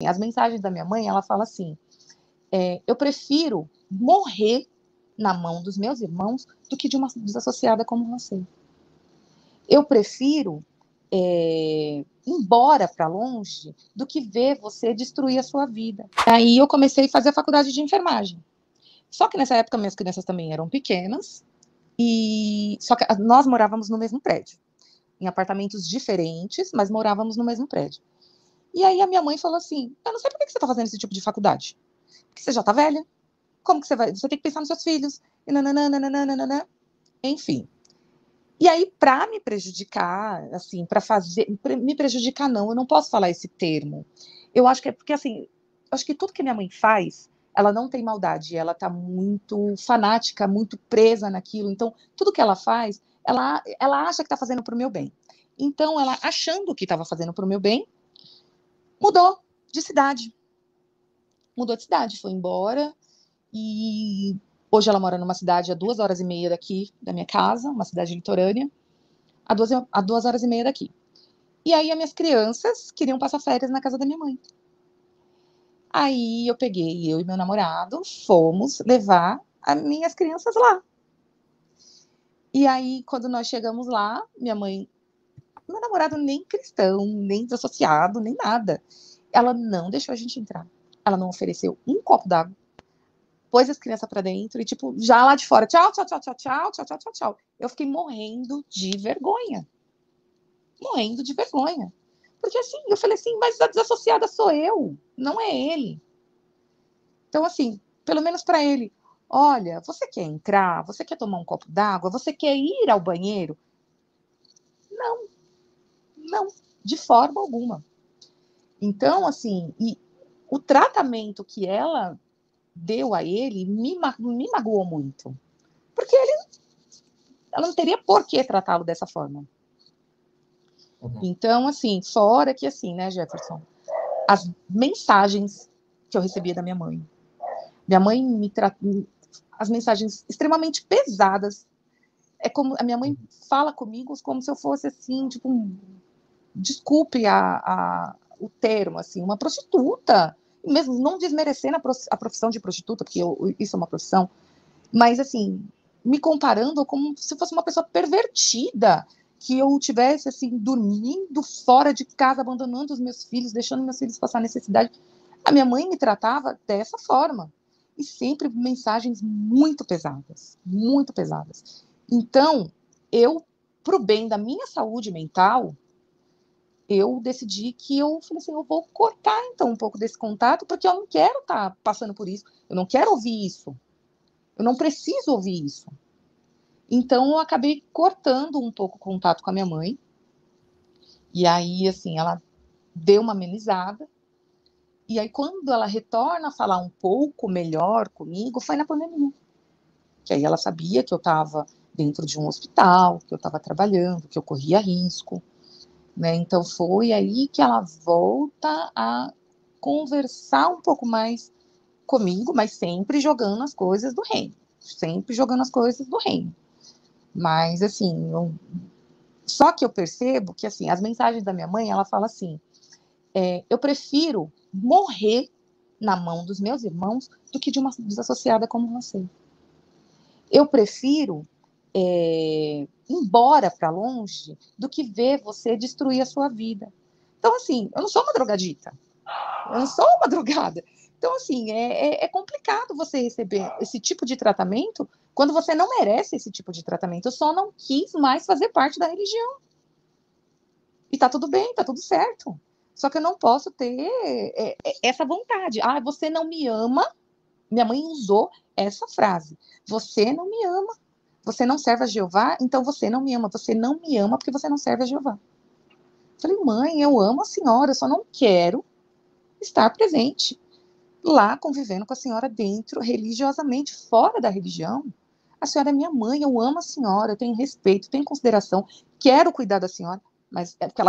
As mensagens da minha mãe, ela fala assim, eu prefiro morrer na mão dos meus irmãos do que de uma desassociada como você. Eu prefiro ir embora para longe do que ver você destruir a sua vida. Aí eu comecei a fazer a faculdade de enfermagem. Só que nessa época minhas crianças também eram pequenas, só que nós morávamos no mesmo prédio, em apartamentos diferentes, mas morávamos no mesmo prédio. E aí a minha mãe falou assim, eu não sei por que você está fazendo esse tipo de faculdade, porque você já está velha, como que você vai, você tem que pensar nos seus filhos, e nananana, enfim. E aí, para me prejudicar, assim, me prejudicar não, eu não posso falar esse termo. Eu acho que é porque, assim, acho que tudo que minha mãe faz, ela não tem maldade, ela tá muito fanática, muito presa naquilo, então, tudo que ela faz, ela acha que tá fazendo pro meu bem. Então, ela, achando que estava fazendo pro meu bem, mudou de cidade. Mudou de cidade, foi embora, e hoje ela mora numa cidade a 2 horas e meia daqui, da minha casa, uma cidade litorânea, a 2 horas e meia daqui. E aí as minhas crianças queriam passar férias na casa da minha mãe. Aí eu e meu namorado fomos levar as minhas crianças lá. E aí, quando nós chegamos lá, meu namorado nem cristão, nem desassociado, nem nada. Ela não deixou a gente entrar. Ela não ofereceu um copo d'água, pôs as crianças pra dentro e, tipo, já lá de fora, tchau, tchau, tchau, tchau, tchau, tchau, tchau, tchau, tchau. Eu fiquei morrendo de vergonha. Morrendo de vergonha. Porque assim, eu falei assim, mas a desassociada sou eu, não é ele. Então, assim, pelo menos para ele, olha, você quer entrar? Você quer tomar um copo d'água? Você quer ir ao banheiro? Não, não, de forma alguma. Então, assim, e o tratamento que ela deu a ele me magoou muito. Porque ela não teria por que tratá-lo dessa forma. Uhum. Então, assim, fora que assim, né, Jefferson, as mensagens que eu recebia da minha mãe. Minha mãe as mensagens extremamente pesadas. É como a minha mãe fala comigo como se eu fosse assim, tipo, desculpe o termo, assim, uma prostituta. Mesmo não desmerecendo a profissão de prostituta, porque isso é uma profissão, mas assim, me comparando como se fosse uma pessoa pervertida, que eu tivesse assim dormindo fora de casa, abandonando os meus filhos, deixando meus filhos passar necessidade. A minha mãe me tratava dessa forma. E sempre mensagens muito pesadas, muito pesadas. Então, eu, pro bem da minha saúde mental, eu decidi que eu falei assim, eu vou cortar então um pouco desse contato, porque eu não quero estar passando por isso, eu não quero ouvir isso, eu não preciso ouvir isso. Então, eu acabei cortando um pouco o contato com a minha mãe, e aí, assim, ela deu uma amenizada. E aí, quando ela retorna a falar um pouco melhor comigo, foi na pandemia. Que aí ela sabia que eu estava dentro de um hospital, que eu estava trabalhando, que eu corria risco, né? Então, foi aí que ela volta a conversar um pouco mais comigo, mas sempre jogando as coisas do reino. Sempre jogando as coisas do reino. Mas, assim, só que eu percebo que, assim, as mensagens da minha mãe, ela fala assim, eu prefiro morrer na mão dos meus irmãos do que de uma desassociada como você. Eu prefiro ir embora para longe do que ver você destruir a sua vida. Então, assim, eu não sou uma drogadita, eu não sou uma drogada. Então, assim, é complicado você receber esse tipo de tratamento quando você não merece esse tipo de tratamento. Eu só não quis mais fazer parte da religião. E tá tudo bem, tá tudo certo. Só que eu não posso ter essa vontade. Ah, você não me ama. Minha mãe usou essa frase. Você não me ama. Você não serve a Jeová, então você não me ama. Você não me ama porque você não serve a Jeová. Eu falei, mãe, eu amo a senhora, eu só não quero estar presente lá convivendo com a senhora dentro, religiosamente, fora da religião. A senhora é minha mãe, eu amo a senhora, eu tenho respeito, tenho consideração, quero cuidar da senhora, mas é porque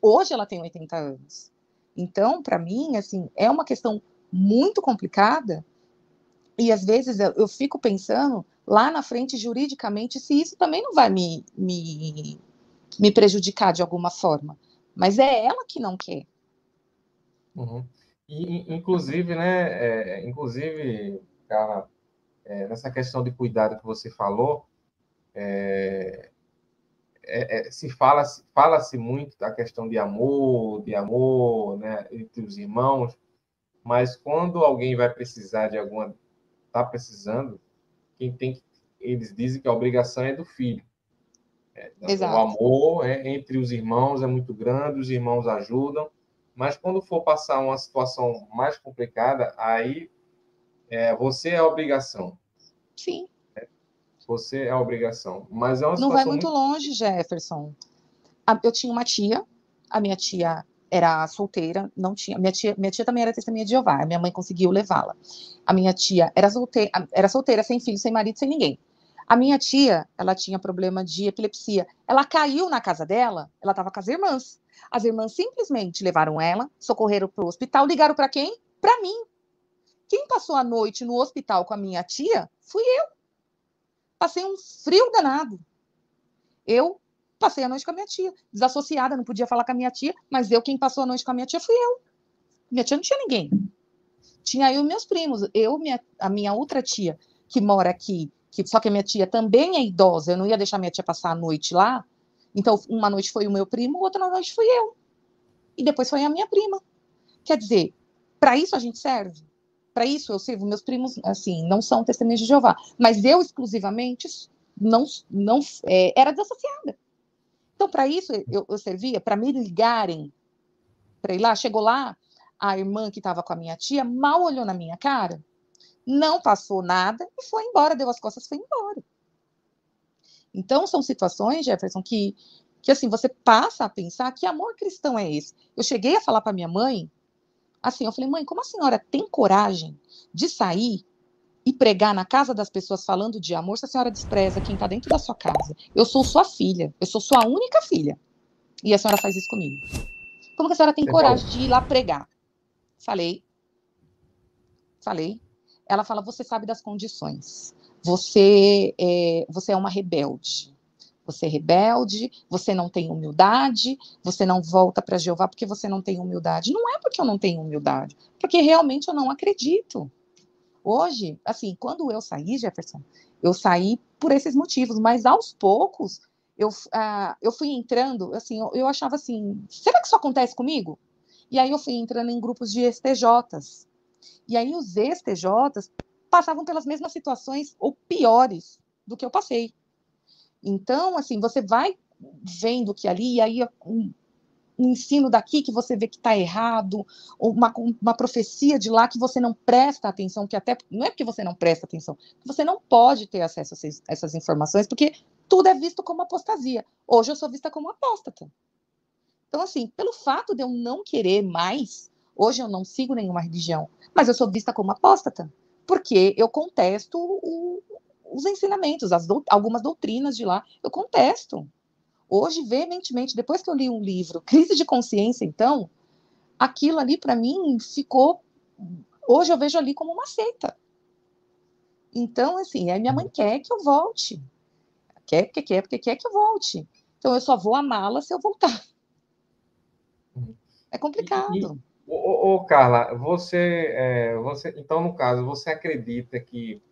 hoje ela tem 80 anos. Então, para mim, assim, é uma questão muito complicada e às vezes eu fico pensando lá na frente, juridicamente, se isso também não vai me prejudicar de alguma forma. Mas é ela que não quer. Uhum. Inclusive, né? Inclusive, cara, nessa questão de cuidado que você falou, fala-se muito da questão de amor, né, entre os irmãos, mas quando alguém vai precisar de alguma, está precisando, quem tem que, eles dizem que a obrigação é do filho. O Exato. amor entre os irmãos é muito grande, os irmãos ajudam, mas quando for passar uma situação mais complicada, aí você é a obrigação. Sim. Você é a obrigação. Mas é uma Não vai situação muito muito. longe, Jefferson. Eu tinha uma tia, a minha tia era solteira, não tinha. Minha tia também era testemunha de Jeová, a minha mãe conseguiu levá-la. A minha tia era solteira, sem filho, sem marido, sem ninguém. A minha tia, ela tinha problema de epilepsia. Ela caiu na casa dela, ela estava com as irmãs. As irmãs simplesmente levaram ela, socorreram para o hospital, ligaram para quem? Para mim. Quem passou a noite no hospital com a minha tia fui eu. Passei um frio danado. Eu passei a noite com a minha tia, desassociada, não podia falar com a minha tia, mas quem passou a noite com a minha tia fui eu. Minha tia não tinha ninguém. Tinha eu e meus primos. A minha outra tia, que mora aqui, só que a minha tia também é idosa, eu não ia deixar minha tia passar a noite lá. Então, uma noite foi o meu primo, outra noite fui eu. E depois foi a minha prima. Quer dizer, para isso a gente serve. Para isso eu sirvo. Meus primos, assim, não são testemunhas de Jeová, mas eu exclusivamente não era desassociada. Então, para isso, eu servia, para me ligarem, para ir lá. Chegou lá, a irmã que estava com a minha tia mal olhou na minha cara, não passou nada e foi embora, deu as costas e foi embora. Então, são situações, Jefferson, que assim, você passa a pensar que amor cristão é esse. Eu cheguei a falar para minha mãe, assim, eu falei, mãe, como a senhora tem coragem de sair e pregar na casa das pessoas falando de amor se a senhora despreza quem está dentro da sua casa? Eu sou sua filha, eu sou sua única filha. E a senhora faz isso comigo. Como que a senhora tem Você falou. coragem de ir lá pregar? Falei. Ela fala, você sabe das condições. Você é uma rebelde. Você é rebelde, você não tem humildade, você não volta para Jeová porque você não tem humildade. Não é porque eu não tenho humildade, porque realmente eu não acredito. Hoje, assim, quando eu saí, Jefferson, eu saí por esses motivos, mas aos poucos eu fui entrando, assim, eu achava assim, será que isso acontece comigo? E aí eu fui entrando em grupos de STJs. E aí os STJs passavam pelas mesmas situações ou piores do que eu passei. Então, assim, você vai vendo que ali, e aí um ensino daqui que você vê que está errado, ou uma profecia de lá que você não presta atenção, que até não é porque você não presta atenção, você não pode ter acesso a essas informações, porque tudo é visto como apostasia. Hoje eu sou vista como apóstata. Então, assim, pelo fato de eu não querer mais, hoje eu não sigo nenhuma religião, mas eu sou vista como apóstata, porque eu contesto os ensinamentos, algumas doutrinas de lá, eu contesto. Hoje, veementemente, depois que eu li um livro, Crise de Consciência, então, aquilo ali para mim ficou. Hoje eu vejo ali como uma seita. Então, assim, a minha mãe quer que eu volte. Porque quer que eu volte. Então, eu só vou amá-la se eu voltar. É complicado. Carla, você, então, no caso, você acredita que.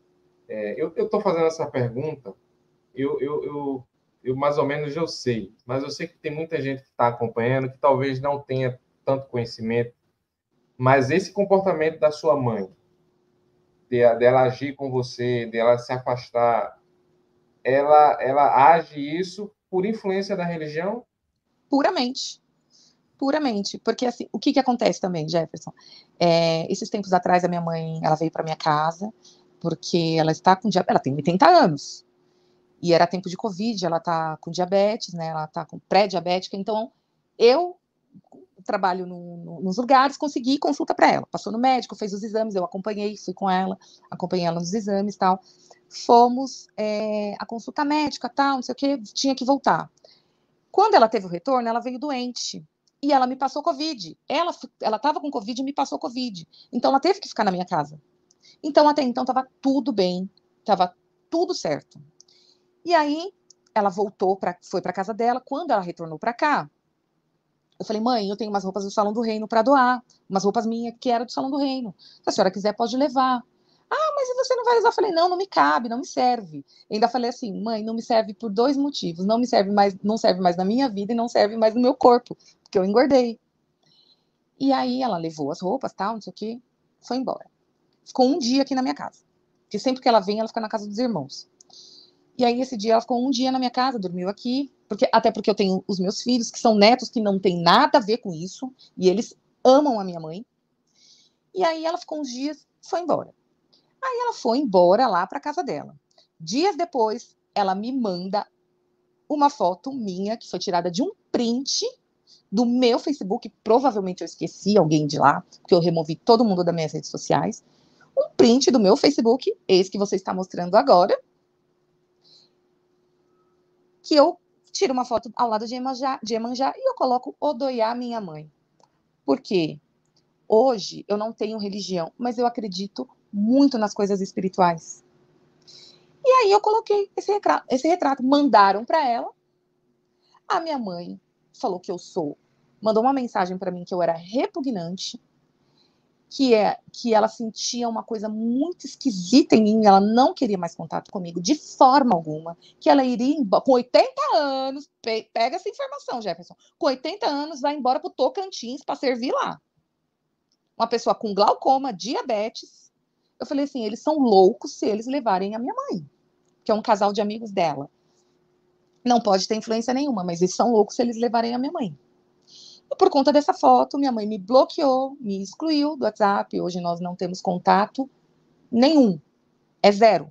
Eu estou fazendo essa pergunta, eu mais ou menos eu sei, mas eu sei que tem muita gente que está acompanhando que talvez não tenha tanto conhecimento, mas esse comportamento da sua mãe, dela agir com você, dela se afastar, ela age isso por influência da religião? Puramente. Puramente. Porque, assim, o que acontece também, Jefferson? Esses tempos atrás, a minha mãe, ela veio para minha casa, porque ela está com diabetes, ela tem 80 anos. E era tempo de Covid, ela está com diabetes, né? Ela está com pré-diabética. Então, eu trabalho nos lugares, consegui consulta para ela. Passou no médico, fez os exames, eu acompanhei, fui com ela, acompanhei ela nos exames e tal. Fomos a consulta médica, tal, não sei o que, tinha que voltar. Quando ela teve o retorno, ela veio doente. E ela me passou Covid. Ela estava com Covid e me passou Covid. Então, ela teve que ficar na minha casa. Então, até então, estava tudo bem. Estava tudo certo. E aí, ela voltou, foi para casa dela. Quando ela retornou para cá, Eu falei, mãe, eu tenho umas roupas do Salão do Reino para doar, umas roupas minhas que eram do Salão do Reino. Se a senhora quiser, pode levar. Ah, mas e você não vai usar? Eu falei, não, não me cabe, não me serve. Eu ainda falei assim, mãe, não me serve por 2 motivos. Não me serve mais, não serve mais na minha vida e não serve mais no meu corpo, porque eu engordei. E aí ela levou as roupas, tal, não sei o quê, foi embora. Ficou um dia aqui na minha casa. Porque sempre que ela vem, ela fica na casa dos irmãos. E aí, esse dia, ela ficou um dia na minha casa, dormiu aqui, até porque eu tenho os meus filhos, que são netos, que não tem nada a ver com isso, e eles amam a minha mãe. E aí, ela ficou uns dias, foi embora. Aí, ela foi embora lá para casa dela. Dias depois, ela me manda uma foto minha, que foi tirada de um print do meu Facebook, provavelmente eu esqueci alguém de lá, porque eu removi todo mundo das minhas redes sociais. Um print do meu Facebook, esse que você está mostrando agora, que eu tiro uma foto ao lado de Iemanjá e eu coloco Odoiá, minha mãe. Por quê? Hoje eu não tenho religião, mas eu acredito muito nas coisas espirituais. E aí eu coloquei esse retrato. Mandaram para ela. A minha mãe falou que mandou uma mensagem para mim que eu era repugnante, que ela sentia uma coisa muito esquisita em mim, ela não queria mais contato comigo de forma alguma, que ela iria embora, com 80 anos, pega essa informação, Jefferson, com 80 anos vai embora pro Tocantins para servir lá. Uma pessoa com glaucoma, diabetes. Eu falei assim, eles são loucos se eles levarem a minha mãe, que é um casal de amigos dela. Não pode ter influência nenhuma, mas eles são loucos se eles levarem a minha mãe. E por conta dessa foto, minha mãe me bloqueou, me excluiu do WhatsApp. Hoje nós não temos contato nenhum. É zero.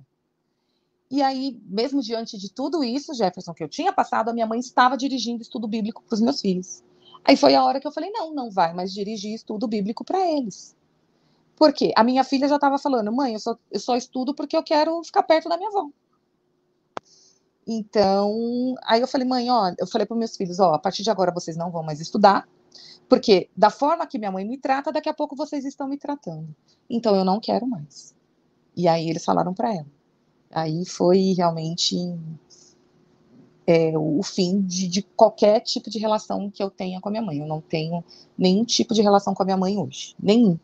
E aí, mesmo diante de tudo isso, Jefferson, que eu tinha passado, a minha mãe estava dirigindo estudo bíblico para os meus filhos. Aí foi a hora que eu falei, não vai mais dirigir estudo bíblico para eles. Por quê? A minha filha já estava falando, mãe, eu só estudo porque eu quero ficar perto da minha avó. Então, aí eu falei, mãe, eu falei para meus filhos, a partir de agora vocês não vão mais estudar, porque da forma que minha mãe me trata, daqui a pouco vocês estão me tratando. Então eu não quero mais. E aí eles falaram para ela. Aí foi realmente o fim de qualquer tipo de relação que eu tenha com a minha mãe. Eu não tenho nenhum tipo de relação com a minha mãe hoje. Nenhum.